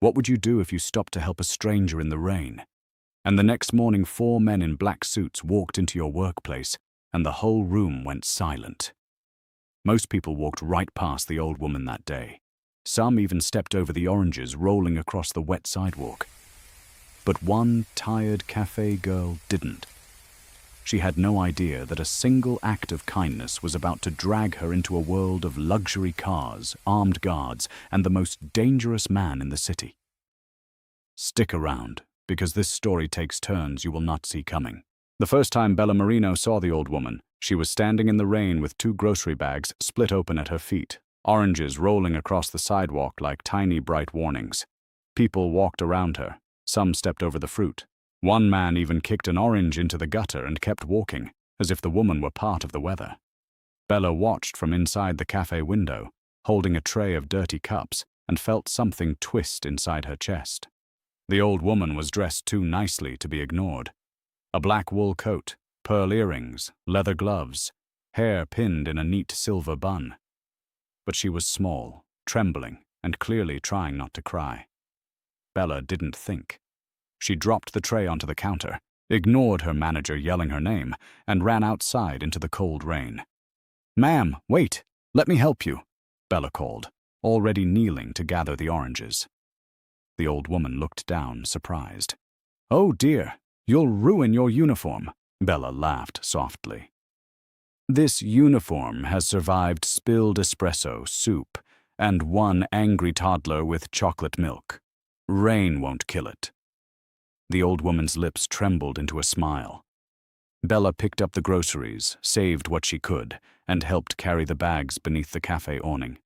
What would you do if you stopped to help a stranger in the rain? And the next morning, 4 men in black suits walked into your workplace, and the whole room went silent. Most people walked right past the old woman that day. Some even stepped over the oranges rolling across the wet sidewalk. But one tired cafe girl didn't. She had no idea that a single act of kindness was about to drag her into a world of luxury cars, armed guards, and the most dangerous man in the city. Stick around, because this story takes turns you will not see coming. The first time Bella Marino saw the old woman, she was standing in the rain with 2 grocery bags split open at her feet, oranges rolling across the sidewalk like tiny bright warnings. People walked around her. Some stepped over the fruit. One man even kicked an orange into the gutter and kept walking, as if the woman were part of the weather. Bella watched from inside the cafe window, holding a tray of dirty cups, and felt something twist inside her chest. The old woman was dressed too nicely to be ignored. A black wool coat, pearl earrings, leather gloves, hair pinned in a neat silver bun. But she was small, trembling, and clearly trying not to cry. Bella didn't think. She dropped the tray onto the counter, ignored her manager yelling her name, and ran outside into the cold rain. "Ma'am, wait! Let me help you," Bella called, already kneeling to gather the oranges. The old woman looked down, surprised. "Oh dear, you'll ruin your uniform," Bella laughed softly. "This uniform has survived spilled espresso, soup, and one angry toddler with chocolate milk. Rain won't kill it." The old woman's lips trembled into a smile. Bella picked up the groceries, saved what she could, and helped carry the bags beneath the cafe awning.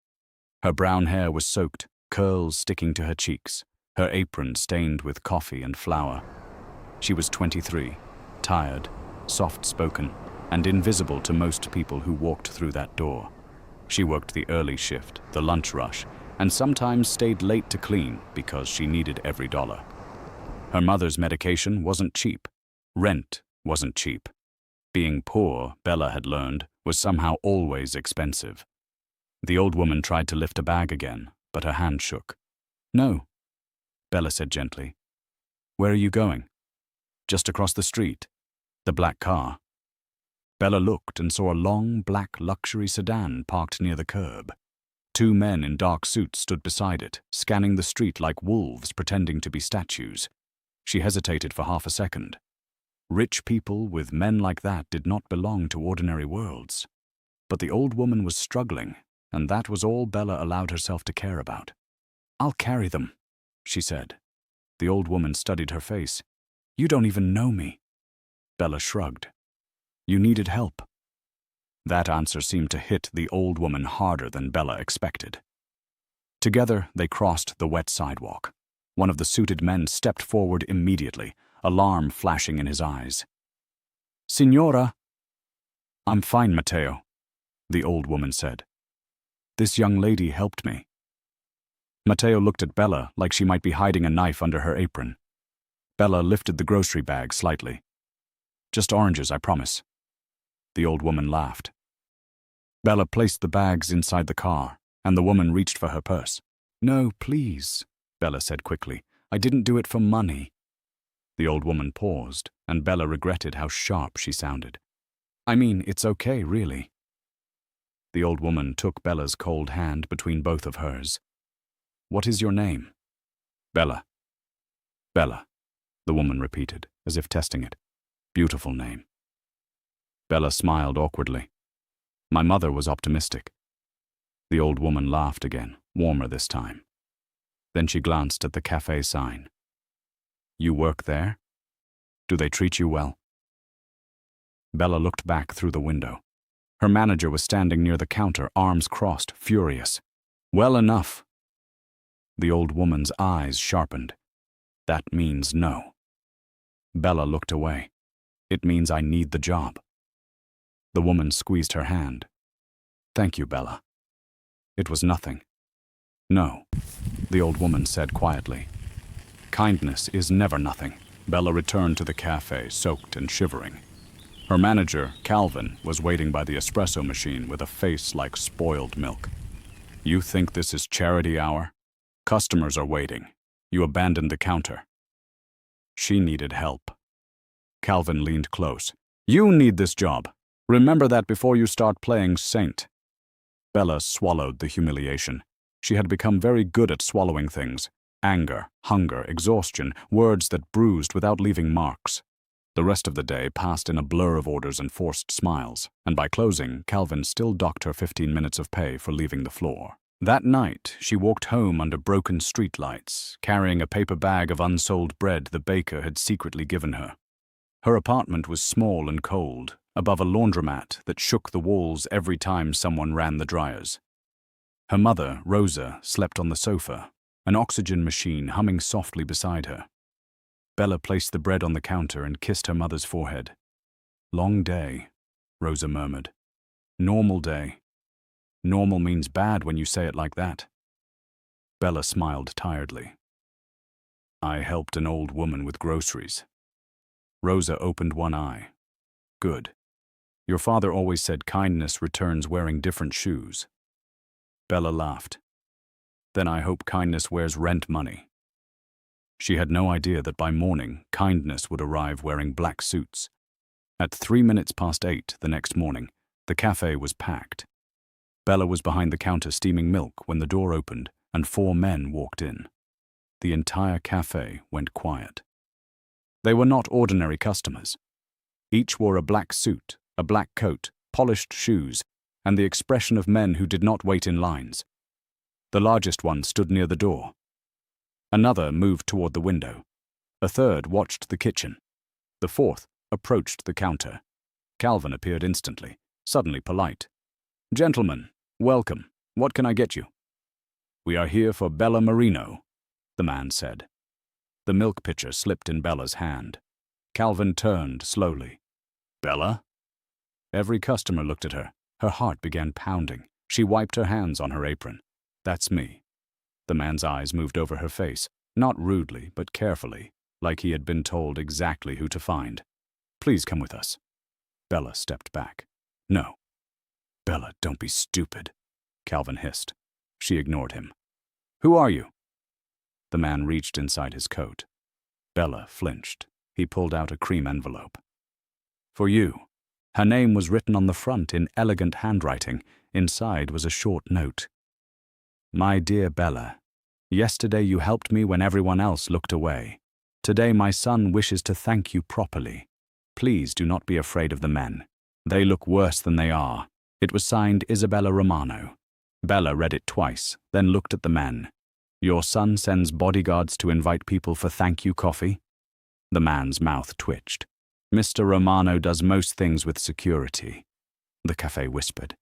Her brown hair was soaked, curls sticking to her cheeks, her apron stained with coffee and flour. She was 23, tired, soft-spoken, and invisible to most people who walked through that door. She worked the early shift, the lunch rush, and sometimes stayed late to clean because she needed every dollar. Her mother's medication wasn't cheap. Rent wasn't cheap. Being poor, Bella had learned, was somehow always expensive. The old woman tried to lift a bag again, but her hand shook. "No," Bella said gently. "Where are you going?" "Just across the street. The black car." Bella looked and saw a long, black luxury sedan parked near the curb. 2 men in dark suits stood beside it, scanning the street like wolves pretending to be statues. She hesitated for half a second. Rich people with men like that did not belong to ordinary worlds. But the old woman was struggling, and that was all Bella allowed herself to care about. "I'll carry them," she said. The old woman studied her face. "You don't even know me." Bella shrugged. "You needed help." That answer seemed to hit the old woman harder than Bella expected. Together, they crossed the wet sidewalk. One of the suited men stepped forward immediately, alarm flashing in his eyes. "Signora!" "I'm fine, Matteo," the old woman said. "This young lady helped me." Matteo looked at Bella like she might be hiding a knife under her apron. Bella lifted the grocery bag slightly. "Just oranges, I promise." The old woman laughed. Bella placed the bags inside the car, and the woman reached for her purse. "No, please," Bella said quickly. "I didn't do it for money." The old woman paused, and Bella regretted how sharp she sounded. "I mean, it's okay, really." The old woman took Bella's cold hand between both of hers. "What is your name?" "Bella." "Bella," the woman repeated, as if testing it. "Beautiful name." Bella smiled awkwardly. "My mother was optimistic." The old woman laughed again, warmer this time. Then she glanced at the cafe sign. "You work there? Do they treat you well?" Bella looked back through the window. Her manager was standing near the counter, arms crossed, furious. "Well enough." The old woman's eyes sharpened. "That means no." Bella looked away. "It means I need the job." The woman squeezed her hand. "Thank you, Bella." It was nothing. "No," the old woman said quietly. "Kindness is never nothing." Bella returned to the cafe, soaked and shivering. Her manager, Calvin, was waiting by the espresso machine with a face like spoiled milk. "You think this is charity hour? Customers are waiting. You abandoned the counter. She needed help. Calvin leaned close. You need this job. Remember that before you start playing saint. Bella swallowed the humiliation. She had become very good at swallowing things. Anger, hunger, exhaustion, words that bruised without leaving marks. The rest of the day passed in a blur of orders and forced smiles, and by closing, Calvin still docked her 15 minutes of pay for leaving the floor. That night, she walked home under broken streetlights, carrying a paper bag of unsold bread the baker had secretly given her. Her apartment was small and cold, above a laundromat that shook the walls every time someone ran the dryers. Her mother, Rosa, slept on the sofa, an oxygen machine humming softly beside her. Bella placed the bread on the counter and kissed her mother's forehead. Long day, Rosa murmured. Normal day. Normal means bad when you say it like that. Bella smiled tiredly. I helped an old woman with groceries. Rosa opened one eye. Good. Your father always said kindness returns wearing different shoes. Bella laughed. Then I hope kindness wears rent money. She had no idea that by morning, kindness would arrive wearing black suits. At 8:03 the next morning, the cafe was packed. Bella was behind the counter steaming milk when the door opened and 4 men walked in. The entire cafe went quiet. They were not ordinary customers. Each wore a black suit, a black coat, polished shoes, and the expression of men who did not wait in lines. The largest one stood near the door. Another moved toward the window. A third watched the kitchen. The fourth approached the counter. Calvin appeared instantly, suddenly polite. Gentlemen, welcome. What can I get you? We are here for Bella Marino, the man said. The milk pitcher slipped in Bella's hand. Calvin turned slowly. Bella? Every customer looked at her. Her heart began pounding. She wiped her hands on her apron. That's me. The man's eyes moved over her face, not rudely, but carefully, like he had been told exactly who to find. Please come with us. Bella stepped back. No. Bella, don't be stupid, Calvin hissed. She ignored him. Who are you? The man reached inside his coat. Bella flinched. He pulled out a cream envelope. For you. Her name was written on the front in elegant handwriting. Inside was a short note. My dear Bella, yesterday you helped me when everyone else looked away. Today my son wishes to thank you properly. Please do not be afraid of the men. They look worse than they are. It was signed Isabella Romano. Bella read it twice, then looked at the men. Your son sends bodyguards to invite people for thank you coffee? The man's mouth twitched. Mr. Romano does most things with security, the cafe whispered.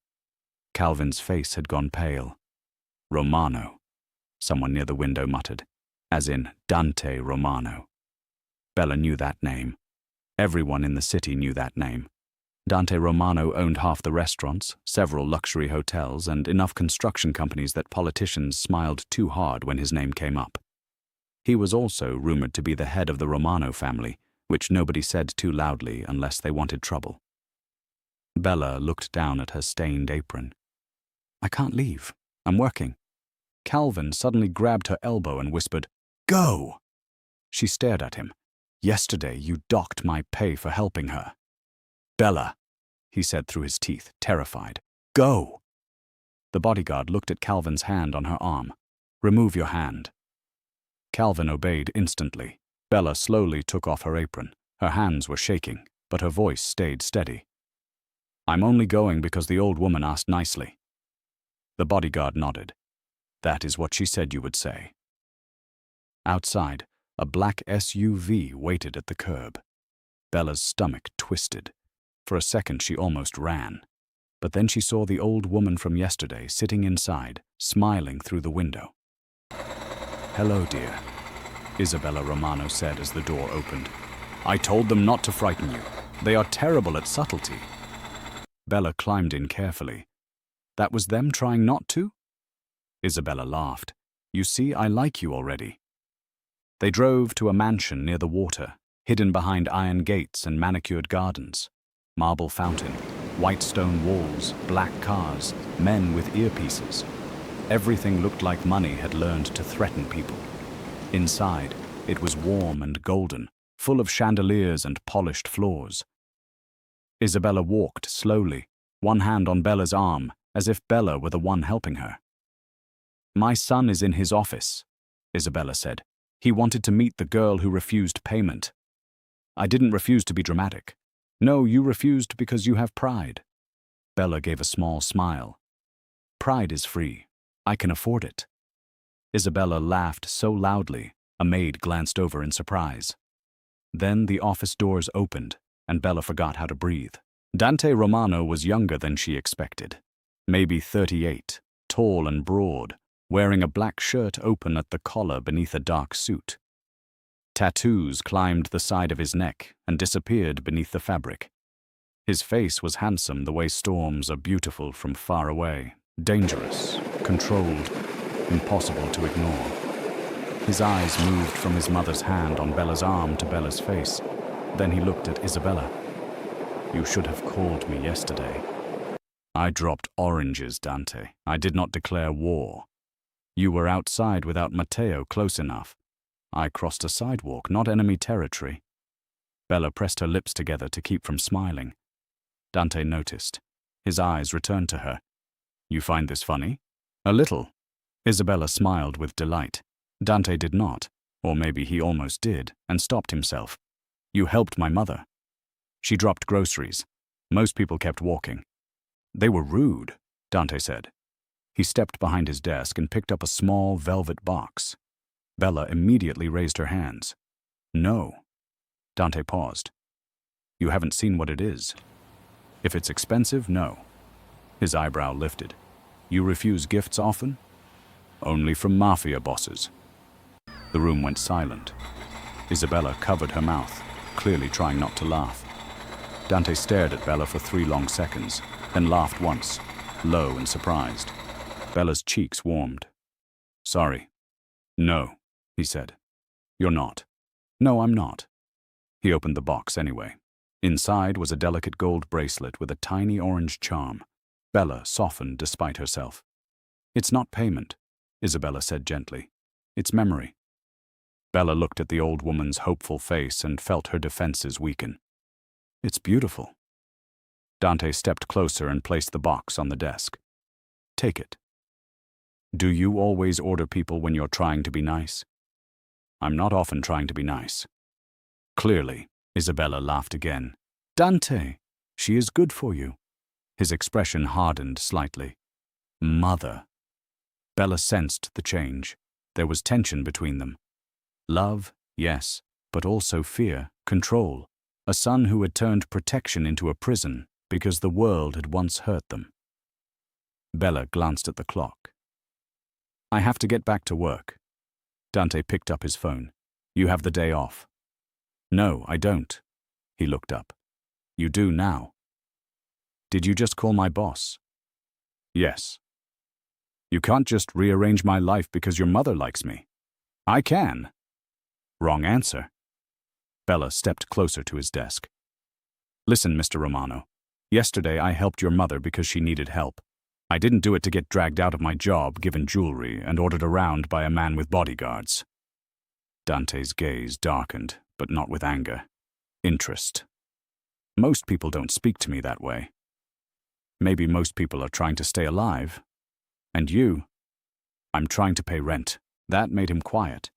Calvin's face had gone pale. Romano, someone near the window muttered, as in Dante Romano. Bella knew that name. Everyone in the city knew that name. Dante Romano owned half the restaurants, several luxury hotels, and enough construction companies that politicians smiled too hard when his name came up. He was also rumored to be the head of the Romano family, which nobody said too loudly unless they wanted trouble. Bella looked down at her stained apron. I can't leave. I'm working. Calvin suddenly grabbed her elbow and whispered, Go! She stared at him. Yesterday you docked my pay for helping her. Bella, he said through his teeth, terrified. Go! The bodyguard looked at Calvin's hand on her arm. Remove your hand. Calvin obeyed instantly. Bella slowly took off her apron. Her hands were shaking, but her voice stayed steady. I'm only going because the old woman asked nicely. The bodyguard nodded. That is what she said you would say. Outside, a black SUV waited at the curb. Bella's stomach twisted. For a second she almost ran. But then she saw the old woman from yesterday sitting inside, smiling through the window. Hello, dear, Isabella Romano said as the door opened. I told them not to frighten you. They are terrible at subtlety. Bella climbed in carefully. That was them trying not to? Isabella laughed. You see, I like you already. They drove to a mansion near the water, hidden behind iron gates and manicured gardens. Marble fountain, white stone walls, black cars, men with earpieces. Everything looked like money had learned to threaten people. Inside, it was warm and golden, full of chandeliers and polished floors. Isabella walked slowly, one hand on Bella's arm, as if Bella were the one helping her. "My son is in his office," Isabella said. "He wanted to meet the girl who refused payment." "I didn't refuse to be dramatic." "No, you refused because you have pride." Bella gave a small smile. "Pride is free. I can afford it." Isabella laughed so loudly, a maid glanced over in surprise. Then the office doors opened, and Bella forgot how to breathe. Dante Romano was younger than she expected. Maybe 38, tall and broad, wearing a black shirt open at the collar beneath a dark suit. Tattoos climbed the side of his neck and disappeared beneath the fabric. His face was handsome the way storms are beautiful from far away, dangerous, controlled, impossible to ignore. His eyes moved from his mother's hand on Bella's arm to Bella's face. Then he looked at Isabella. "You should have called me yesterday." "I dropped oranges, Dante. I did not declare war. You were outside without Matteo close enough. I crossed a sidewalk, not enemy territory." Bella pressed her lips together to keep from smiling. Dante noticed. His eyes returned to her. "You find this funny?" "A little." Isabella smiled with delight. Dante did not, or maybe he almost did, and stopped himself. "You helped my mother." She dropped groceries. Most people kept walking. "They were rude," Dante said. He stepped behind his desk and picked up a small velvet box. Bella immediately raised her hands. "No." Dante paused. "You haven't seen what it is." "If it's expensive, no." His eyebrow lifted. "You refuse gifts often?" "Only from Mafia bosses." The room went silent. Isabella covered her mouth, clearly trying not to laugh. Dante stared at Bella for 3 long seconds, then laughed once, low and surprised. Bella's cheeks warmed. "Sorry." "No," he said. "You're not." "No, I'm not." He opened the box anyway. Inside was a delicate gold bracelet with a tiny orange charm. Bella softened despite herself. "It's not payment," Isabella said gently. "It's memory." Bella looked at the old woman's hopeful face and felt her defenses weaken. "It's beautiful." Dante stepped closer and placed the box on the desk. "Take it." "Do you always order people when you're trying to be nice?" "I'm not often trying to be nice." "Clearly," Isabella laughed again. "Dante, she is good for you." His expression hardened slightly. "Mother." Bella sensed the change. There was tension between them. Love, yes, but also fear, control. A son who had turned protection into a prison because the world had once hurt them. Bella glanced at the clock. "I have to get back to work." Dante picked up his phone. "You have the day off." "No, I don't." He looked up. "You do now." "Did you just call my boss?" "Yes." "You can't just rearrange my life because your mother likes me." "I can." "Wrong answer." Bella stepped closer to his desk. "Listen, Mr. Romano. Yesterday I helped your mother because she needed help. I didn't do it to get dragged out of my job, given jewelry, and ordered around by a man with bodyguards." Dante's gaze darkened, but not with anger. Interest. "Most people don't speak to me that way." "Maybe most people are trying to stay alive. And you?" "I'm trying to pay rent." That made him quiet.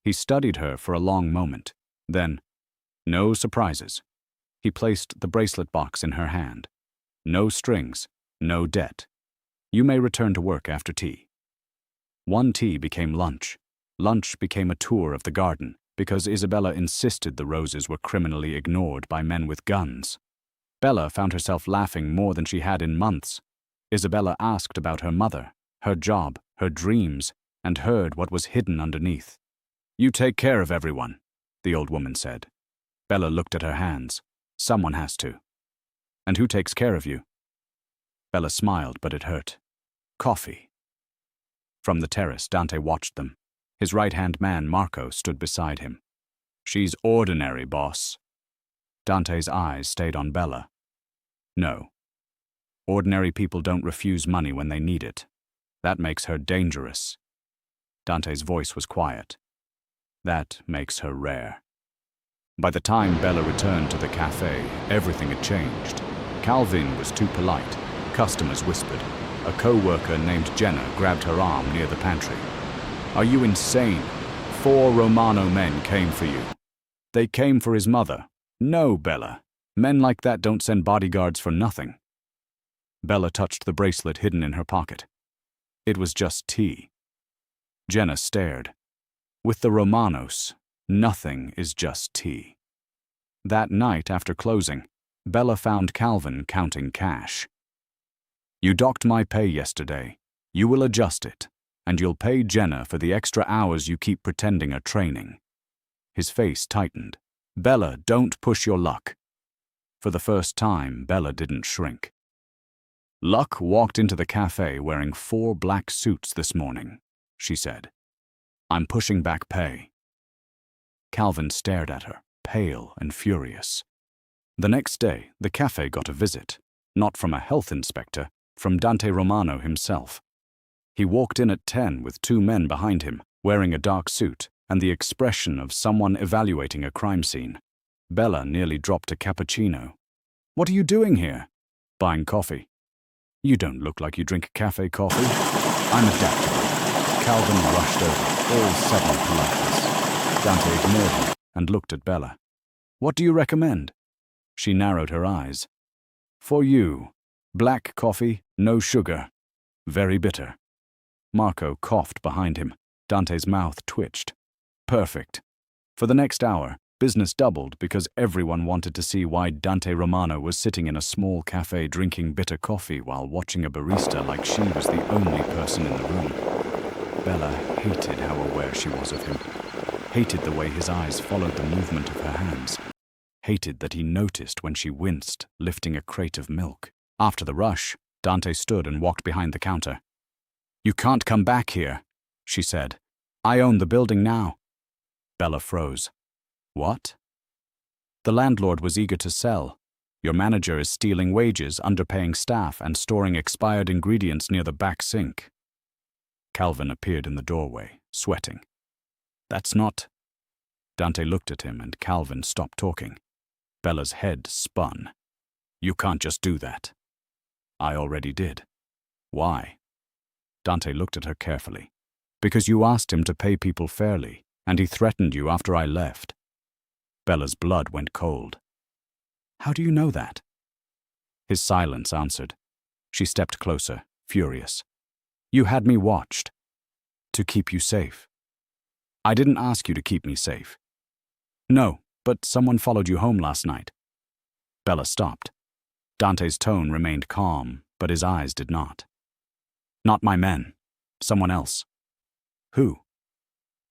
He studied her for a long moment. Then, "No surprises." He placed the bracelet box in her hand. "No strings, no debt. You may return to work after tea." One tea became lunch. Lunch became a tour of the garden, because Isabella insisted the roses were criminally ignored by men with guns. Bella found herself laughing more than she had in months. Isabella asked about her mother, her job, her dreams, and heard what was hidden underneath. "You take care of everyone," the old woman said. Bella looked at her hands. "Someone has to." "And who takes care of you?" Bella smiled, but it hurt. "Coffee." From the terrace, Dante watched them. His right-hand man, Marco, stood beside him. "She's ordinary, boss." Dante's eyes stayed on Bella. "No. Ordinary people don't refuse money when they need it. That makes her dangerous." Dante's voice was quiet. That makes her rare. By the time Bella returned to the cafe, everything had changed. Calvin was too polite. Customers whispered. A co-worker named Jenna grabbed her arm near the pantry. "Are you insane? 4 Romano men came for you." "They came for his mother." "No, Bella. Men like that don't send bodyguards for nothing." Bella touched the bracelet hidden in her pocket. It was just tea. Jenna stared. With the Romanos, nothing is just tea. That night after closing, Bella found Calvin counting cash. "You docked my pay yesterday. You will adjust it, and you'll pay Jenna for the extra hours you keep pretending are training." His face tightened. "Bella, don't push your luck." For the first time, Bella didn't shrink. "Luck walked into the cafe wearing 4 black suits this morning," she said. "I'm pushing back pay." Calvin stared at her, pale and furious. The next day, the cafe got a visit, not from a health inspector, from Dante Romano himself. He walked in at 10 with 2 men behind him, wearing a dark suit and the expression of someone evaluating a crime scene. Bella nearly dropped a cappuccino. "What are you doing here?" "Buying coffee." "You don't look like you drink cafe coffee." "I'm adaptable." Calvin rushed over, all sudden politeness. Dante ignored him and looked at Bella. "What do you recommend?" She narrowed her eyes. "For you, black coffee, no sugar. Very bitter." Marco coughed behind him. Dante's mouth twitched. "Perfect." For the next hour, business doubled because everyone wanted to see why Dante Romano was sitting in a small cafe drinking bitter coffee while watching a barista like she was the only person in the room. Bella hated how aware she was of him. Hated the way his eyes followed the movement of her hands. Hated that he noticed when she winced, lifting a crate of milk. After the rush, Dante stood and walked behind the counter. "You can't come back here," she said. "I own the building now." Bella froze. "What?" "The landlord was eager to sell. Your manager is stealing wages, underpaying staff, and storing expired ingredients near the back sink." Calvin appeared in the doorway, sweating. "That's not—" Dante looked at him and Calvin stopped talking. Bella's head spun. "You can't just do that." "I already did." "Why?" Dante looked at her carefully. "Because you asked him to pay people fairly, and he threatened you after I left." Bella's blood went cold. "How do you know that?" His silence answered. She stepped closer, furious. "You had me watched. To keep you safe." "I didn't ask you to keep me safe." "No, but someone followed you home last night." Bella stopped. Dante's tone remained calm, but his eyes did not. "Not my men. Someone else." "Who?"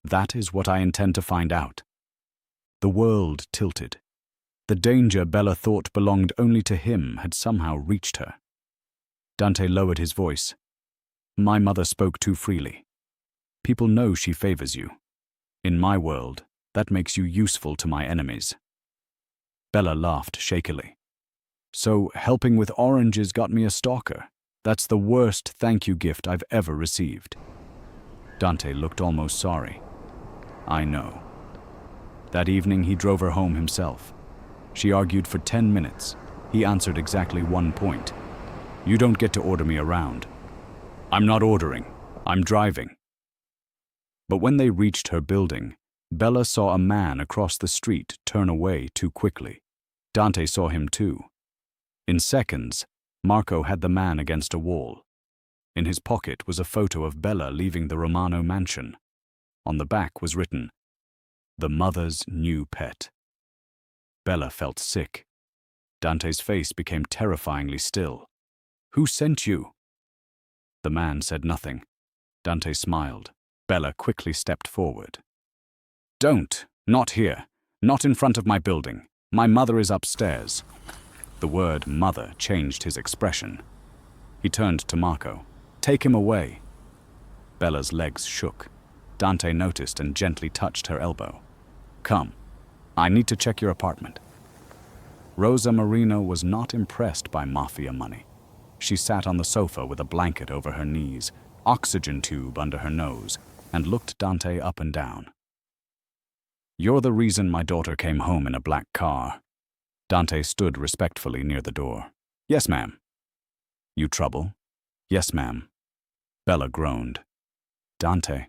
"That is what I intend to find out." The world tilted. The danger Bella thought belonged only to him had somehow reached her. Dante lowered his voice. "My mother spoke too freely. People know she favors you. In my world, that makes you useful to my enemies." Bella laughed shakily. "So helping with oranges got me a stalker. That's the worst thank you gift I've ever received." Dante looked almost sorry. "I know." That evening he drove her home himself. She argued for 10 minutes. He answered exactly 1 point. "You don't get to order me around." "I'm not ordering. I'm driving." But when they reached her building, Bella saw a man across the street turn away too quickly. Dante saw him too. In seconds, Marco had the man against a wall. In his pocket was a photo of Bella leaving the Romano mansion. On the back was written, "The mother's new pet." Bella felt sick. Dante's face became terrifyingly still. "Who sent you?" The man said nothing. Dante smiled. Bella quickly stepped forward. "Don't. Not here. Not in front of my building. My mother is upstairs." The word mother changed his expression. He turned to Marco. "Take him away." Bella's legs shook. Dante noticed and gently touched her elbow. "Come. I need to check your apartment." Rosa Marino was not impressed by Mafia money. She sat on the sofa with a blanket over her knees, oxygen tube under her nose, and looked Dante up and down. You're the reason my daughter came home in a black car. Dante stood respectfully near the door. Yes, ma'am. You trouble? Yes, ma'am. Bella groaned. Dante.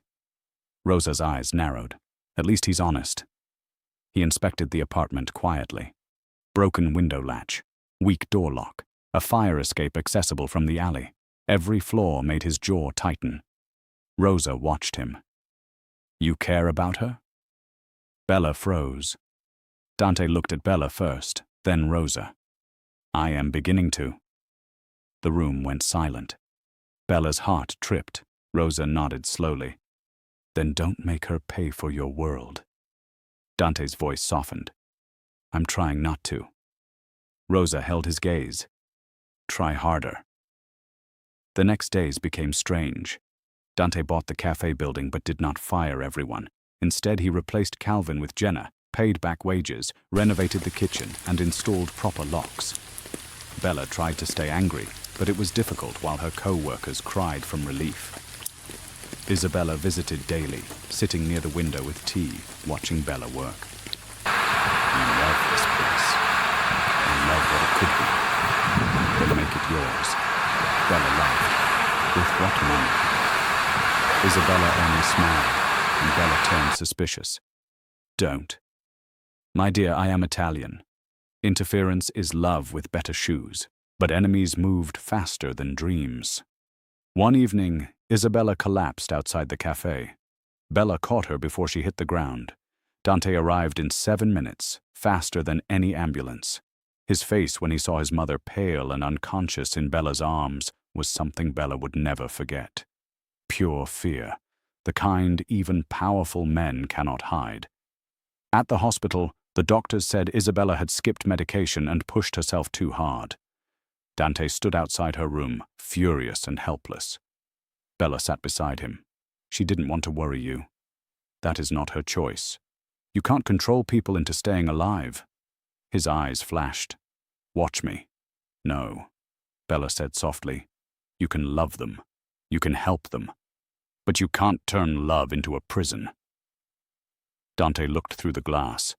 Rosa's eyes narrowed. At least he's honest. He inspected the apartment quietly. Broken window latch, weak door lock, a fire escape accessible from the alley. Every flaw made his jaw tighten. Rosa watched him. You care about her? Bella froze. Dante looked at Bella first, then Rosa. I am beginning to. The room went silent. Bella's heart tripped. Rosa nodded slowly. Then don't make her pay for your world. Dante's voice softened. I'm trying not to. Rosa held his gaze. Try harder. The next days became strange. Dante bought the cafe building but did not fire everyone. Instead, he replaced Calvin with Jenna, paid back wages, renovated the kitchen, and installed proper locks. Bella tried to stay angry, but it was difficult while her co-workers cried from relief. Isabella visited daily, sitting near the window with tea, watching Bella work. You love this place. I love what it could be. Then make it yours. Bella laughed. With what money? Isabella only smiled, and Bella turned suspicious. Don't. My dear, I am Italian. Interference is love with better shoes, but enemies moved faster than dreams. One evening, Isabella collapsed outside the cafe. Bella caught her before she hit the ground. Dante arrived in 7 minutes, faster than any ambulance. His face when he saw his mother pale and unconscious in Bella's arms was something Bella would never forget. Pure fear, the kind even powerful men cannot hide. At the hospital, the doctors said Isabella had skipped medication and pushed herself too hard. Dante stood outside her room, furious and helpless. Bella sat beside him. She didn't want to worry you. That is not her choice. You can't control people into staying alive. His eyes flashed. Watch me. No, Bella said softly. You can love them. You can help them. But you can't turn love into a prison. Dante looked through the glass.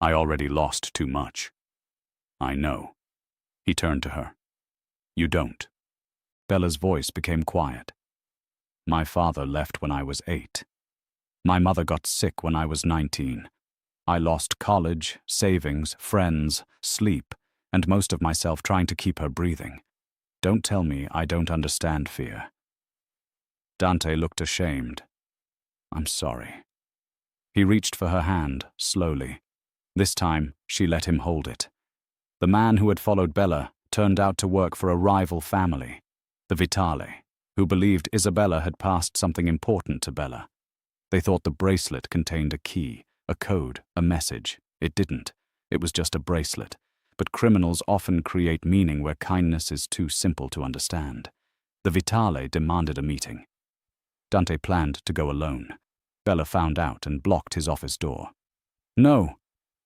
I already lost too much. I know. He turned to her. You don't. Bella's voice became quiet. My father left when I was 8. My mother got sick when I was 19. I lost college, savings, friends, sleep, and most of myself trying to keep her breathing. Don't tell me I don't understand fear. Dante looked ashamed. I'm sorry. He reached for her hand, slowly. This time, she let him hold it. The man who had followed Bella turned out to work for a rival family, the Vitale, who believed Isabella had passed something important to Bella. They thought the bracelet contained a key, a code, a message. It didn't. It was just a bracelet. But criminals often create meaning where kindness is too simple to understand. The Vitale demanded a meeting. Dante planned to go alone. Bella found out and blocked his office door. No,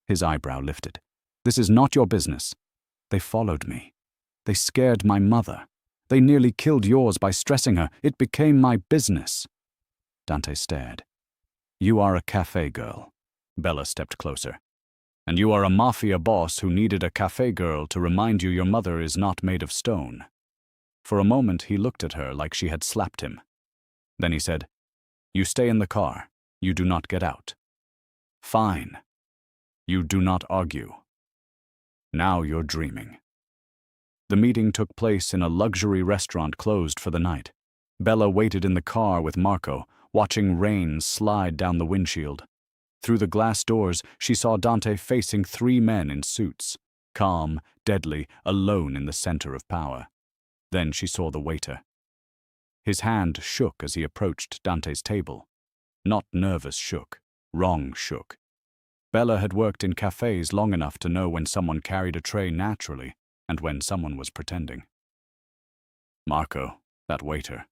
his eyebrow lifted. This is not your business. They followed me. They scared my mother. They nearly killed yours by stressing her. It became my business. Dante stared. You are a cafe girl. Bella stepped closer. And you are a mafia boss who needed a cafe girl to remind you your mother is not made of stone. For a moment he looked at her like she had slapped him. Then he said, You stay in the car. You do not get out. Fine. You do not argue. Now you're dreaming. The meeting took place in a luxury restaurant closed for the night. Bella waited in the car with Marco, watching rain slide down the windshield. Through the glass doors, she saw Dante facing 3 men in suits, calm, deadly, alone in the center of power. Then she saw the waiter. His hand shook as he approached Dante's table. Not nervous shook, wrong shook. Bella had worked in cafes long enough to know when someone carried a tray naturally and when someone was pretending. Marco, that waiter.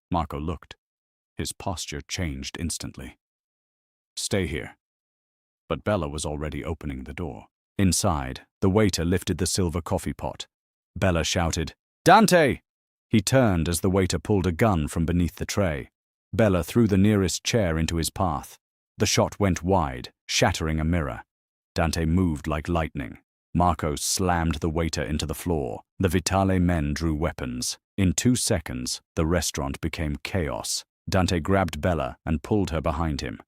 Marco looked. His posture changed instantly. Stay here. But Bella was already opening the door. Inside, the waiter lifted the silver coffee pot. Bella shouted, Dante! He turned as the waiter pulled a gun from beneath the tray. Bella threw the nearest chair into his path. The shot went wide, shattering a mirror. Dante moved like lightning. Marco slammed the waiter into the floor. The Vitale men drew weapons. In 2 seconds, the restaurant became chaos. Dante grabbed Bella and pulled her behind him.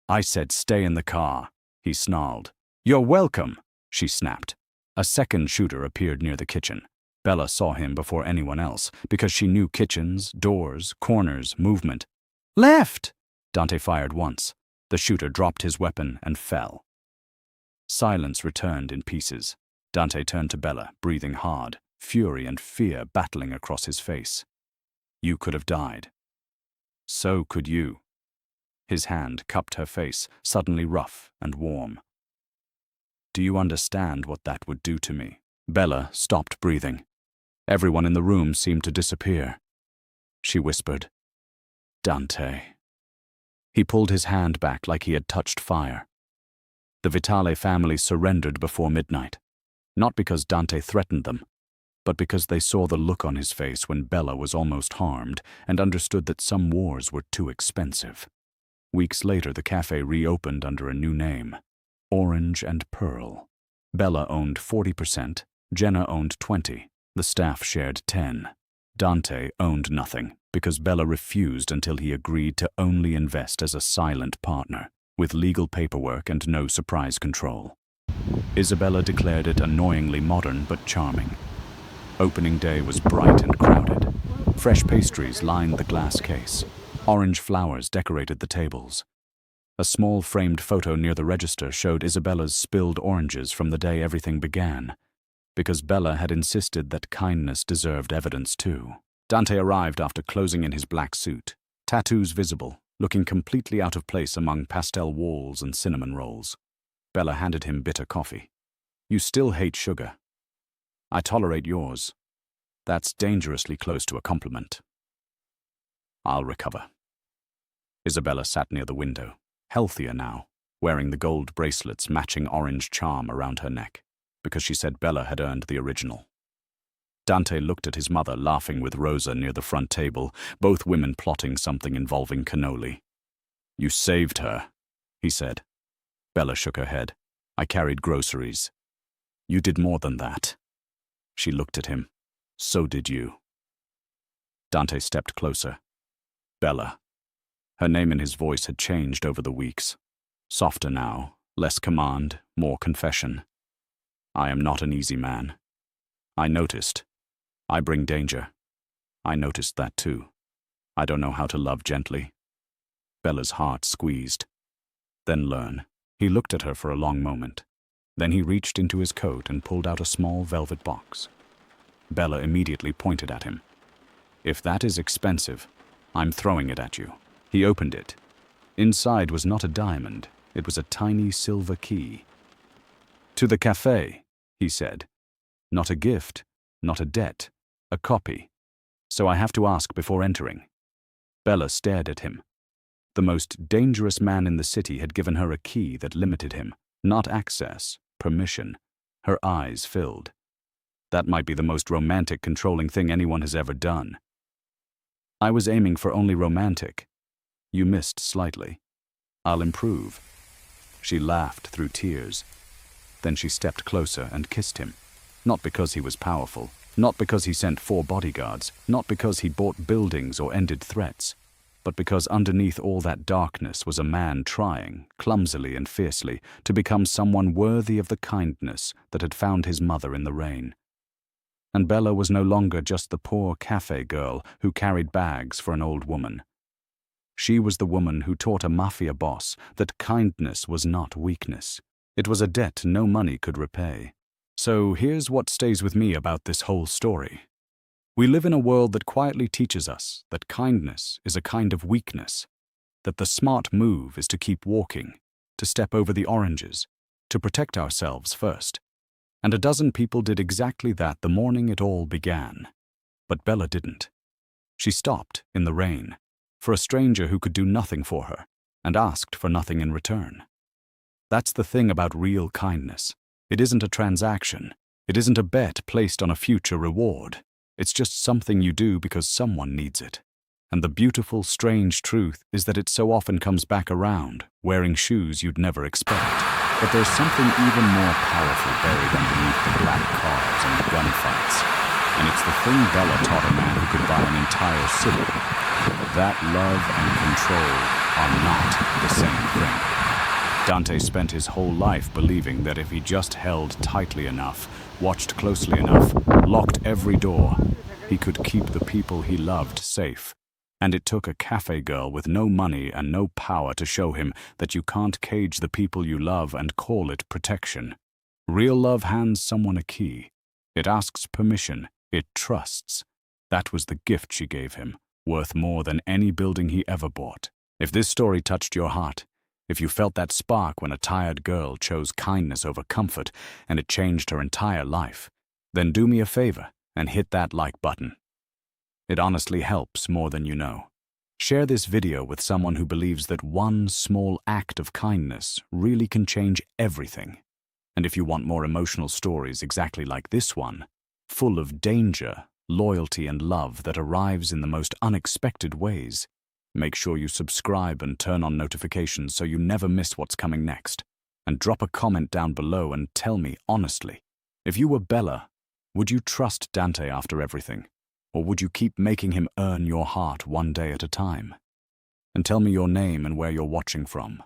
"I said stay in the car," he snarled. "You're welcome," she snapped. A second shooter appeared near the kitchen. Bella saw him before anyone else, because she knew kitchens, doors, corners, movement. "Left!" Dante fired once. The shooter dropped his weapon and fell. Silence returned in pieces. Dante turned to Bella, breathing hard, fury and fear battling across his face. "You could have died. So could you." His hand cupped her face, suddenly rough and warm. "Do you understand what that would do to me?" Bella stopped breathing. Everyone in the room seemed to disappear. She whispered, "Dante." He pulled his hand back like he had touched fire. The Vitale family surrendered before midnight, not because Dante threatened them, but because they saw the look on his face when Bella was almost harmed and understood that some wars were too expensive. Weeks later, the cafe reopened under a new name, Orange and Pearl. Bella owned 40%, Jenna owned 20%, the staff shared 10%. Dante owned nothing because Bella refused until he agreed to only invest as a silent partner, with legal paperwork and no surprise control. Isabella declared it annoyingly modern but charming. Opening day was bright and crowded. Fresh pastries lined the glass case. Orange flowers decorated the tables. A small framed photo near the register showed Isabella's spilled oranges from the day everything began, because Bella had insisted that kindness deserved evidence too. Dante arrived after closing in his black suit, tattoos visible, looking completely out of place among pastel walls and cinnamon rolls. Bella handed him bitter coffee. "You still hate sugar. I tolerate yours. That's dangerously close to a compliment." "I'll recover." Isabella sat near the window, healthier now, wearing the gold bracelets matching orange charm around her neck, because she said Bella had earned the original. Dante looked at his mother laughing with Rosa near the front table, both women plotting something involving cannoli. "You saved her," he said. Bella shook her head. "I carried groceries." "You did more than that." She looked at him. "So did you." Dante stepped closer. "Bella." Her name and his voice had changed over the weeks. Softer now, less command, more confession. "I am not an easy man. I noticed. I bring danger. I noticed that too. I don't know how to love gently." Bella's heart squeezed. "Then learn." He looked at her for a long moment. Then he reached into his coat and pulled out a small velvet box. Bella immediately pointed at him. "If that is expensive, I'm throwing it at you." He opened it. Inside was not a diamond. It was a tiny silver key. "To the Café," he said. "Not a gift, not a debt, a copy. So I have to ask before entering." Bella stared at him. The most dangerous man in the city had given her a key that limited him, not access, permission. Her eyes filled. That might be the most romantic, controlling thing anyone has ever done. "I was aiming for only romantic. You missed slightly. I'll improve." She laughed through tears. Then she stepped closer and kissed him. Not because he was powerful, not because he sent 4 bodyguards, not because he bought buildings or ended threats, but because underneath all that darkness was a man trying, clumsily and fiercely, to become someone worthy of the kindness that had found his mother in the rain. And Bella was no longer just the poor cafe girl who carried bags for an old woman. She was the woman who taught a Mafia boss that kindness was not weakness. It was a debt no money could repay. So here's what stays with me about this whole story. We live in a world that quietly teaches us that kindness is a kind of weakness, that the smart move is to keep walking, to step over the oranges, to protect ourselves first. And a dozen people did exactly that the morning it all began. But Bella didn't. She stopped in the rain, for a stranger who could do nothing for her, and asked for nothing in return. That's the thing about real kindness. It isn't a transaction. It isn't a bet placed on a future reward. It's just something you do because someone needs it. And the beautiful, strange truth is that it so often comes back around, wearing shoes you'd never expect. But there's something even more powerful buried underneath the black cars and the gunfights. And it's the thing Bella taught a man who could buy an entire city. That love and control are not the same thing. Dante spent his whole life believing that if he just held tightly enough, watched closely enough, locked every door, he could keep the people he loved safe. And it took a cafe girl with no money and no power to show him that you can't cage the people you love and call it protection. Real love hands someone a key. It asks permission. It trusts. That was the gift she gave him, worth more than any building he ever bought. If this story touched your heart, if you felt that spark when a tired girl chose kindness over comfort and it changed her entire life, then do me a favor and hit that like button. It honestly helps more than you know. Share this video with someone who believes that one small act of kindness really can change everything. And if you want more emotional stories exactly like this one, full of danger, loyalty, and love that arrives in the most unexpected ways, make sure you subscribe and turn on notifications so you never miss what's coming next. And drop a comment down below and tell me honestly, if you were Bella, would you trust Dante after everything? Or would you keep making him earn your heart one day at a time? And tell me your name and where you're watching from.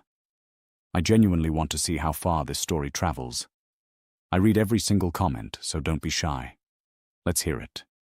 I genuinely want to see how far this story travels. I read every single comment, so don't be shy. Let's hear it.